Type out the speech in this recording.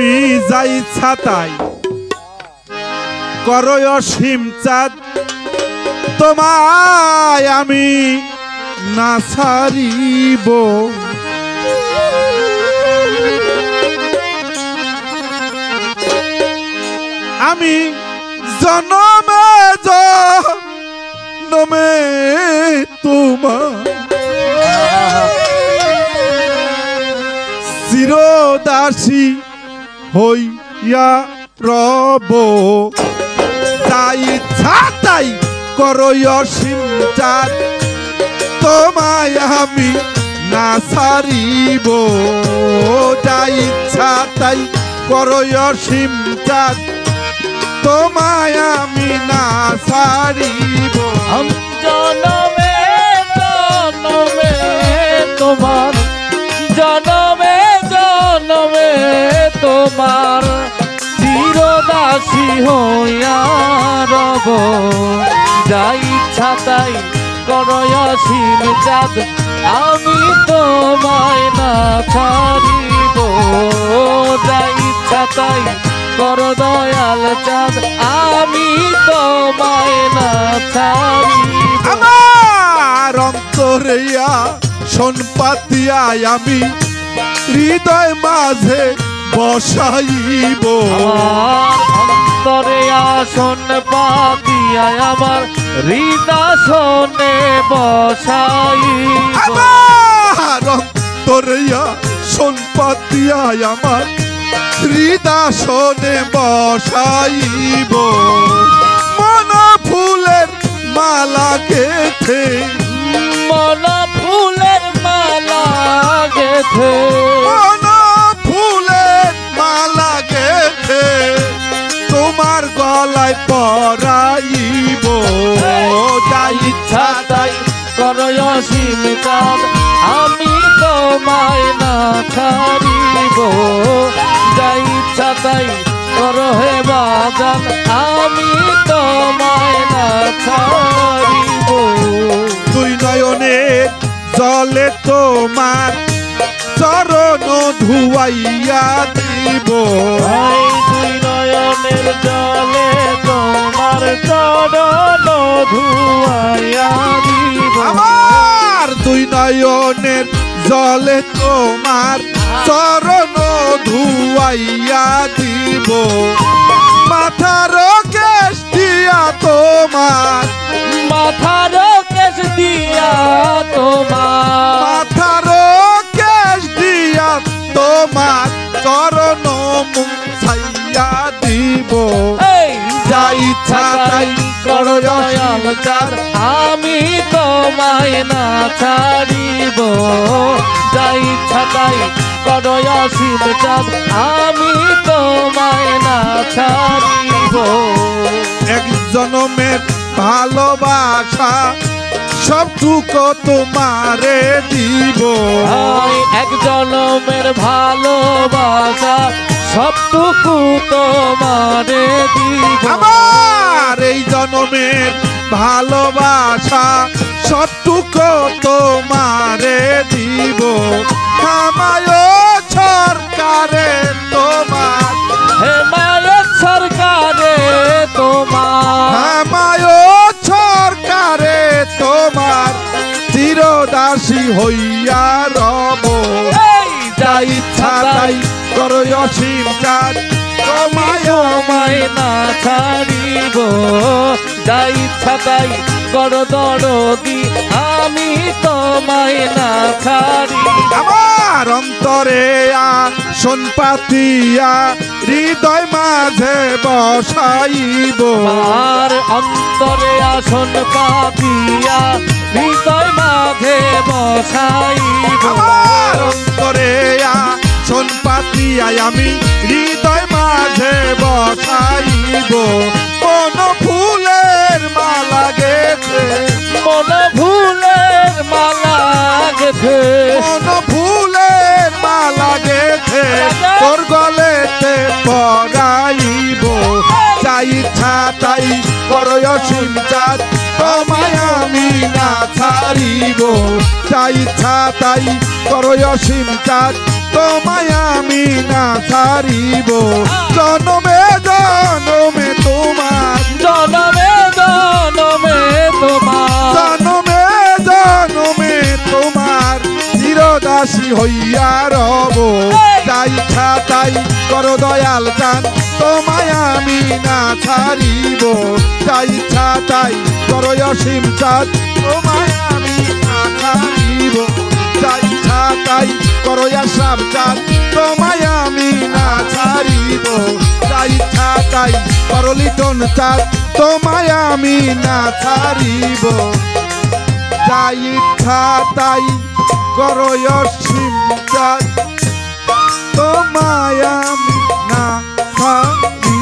তুমি যাই ছাতাই করো অসীম চাঁদ তোমায় আমি না ছাড়িব আমি জনমে জনমে তোমার চিরদাসী হইয়া রব তাই ইচ্ছা তাই করো অসীম চাঁদ তোমায় আমি না ছাড়িব যাই ইচ্ছা তাই করো অসীম চাঁদ তোমায় আমি না ছাড়িব জনমে জনমে তোমার জনমে জনমে তোমার চিরদাসী হইয়া রব যাই ইচ্ছা তাই করো অসীম চাঁদ আমি তোমায় না ছাড়িব যাই ইচ্ছা তাই করো দয়াল চাঁদ আমি তোমায় না ছাড়িব আমার অন্তরে আসন পাতিয়ায় আমি হৃদয় মাঝে বসাইব অন্তরে আসন পাতিয়ায় আমার হৃদয় বসাইব আমার অন্তরে আসন পাতিয়ায় আমার হৃদয় বসাইব মন ফুলের মালা গেথে মন ফুলের মালা গেথে মন ফুলের মালা গেথে তোমার গলায় পরাইব যাই ইচ্ছা তাই করো অসীম চাঁদ আমি তোমায় না ছাড়িব যাই ইচ্ছা তাই করো হে বাজান আমি তোমায় না ছাড়িব দুই নয়নের জলে তোমার চরণ ধুয়াইয়া দিব দুই নয়নের জলে তোমার চরণ ধুয়াইয়া দিব আমার দুই নয়নের জলে তোমার চরণ ধুয়াইয়া দিব মাথার কেশ দিয়া তোমার মাথার কেশ দিয়া তোমার মাথার কেশ দিয়া তোমার চরণ মুছাইয়া দিব যাই ইচ্ছা তাই করো দয়াল চাঁদ আমি তোমায় না ছাড়িব যাই ইচ্ছা তাই করো অসীম চাঁদ আমি তোমায় না ছাড়িব এক জনমের ভালোবাসা সবটুকু তোমারে দিব এক জনমের ভালোবাসা সবটুকু তোমারে দিব আমার এই জনমের ভালোবাসা সবটুকু তোমারে দিব আমায় সরকারে তোমার হেমায়ত সরকারে তোমার আমায় সরকারে তোমার চিরদাসী হইয়া রব যাই ইচ্ছা তাই করো অসীম চাঁদ তোমায় না ছাড়িব যাই ইচ্ছা তাই করো দরদি আমি তোমায় না ছাড়িব আমার অন্তরে আসন পাতিয়া হৃদয় মাঝে বসাইব আর অন্তরে আসন পাতিয়া হৃদয় মাঝে বসাইব আমার অন্তরে আসন পাতিয়া আমি হৃদয় মাঝে বসাইব কোন ফুলের মালা গেছে মন ফুলের মালা গেছে কোন ফুলের মালা গেছে তোর গলেতে পরাইব চাই ইচ্ছা তাই করো অসীম চাঁদ তোমায় আমি না ছাড়িব চাই ইচ্ছা তাই করো অসীম চাঁদ তোমায় আমি না ছাড়িব জনমে জনমে তোমার জনমে জনমে তোমার জনমে জনমে তোমার চিরদাসী হইয়া রব যা ইচ্ছা তাই করো দয়াল চান তোমায় আমি না ছাড়িব যা ইচ্ছা তাই করো অসীম চাঁদ তোমায় আমি না ছাড়িব যা ইচ্ছা তাই করো আসাম চাঁদ তোমায় আমি না ছাড়িব যা ইচ্ছা তাই করো লিটন চাঁদ তোমায় আমি না ছাড়িব যা ইচ্ছা তাই করো অসীম চাঁদ তোমায় আমি না ছাড়িব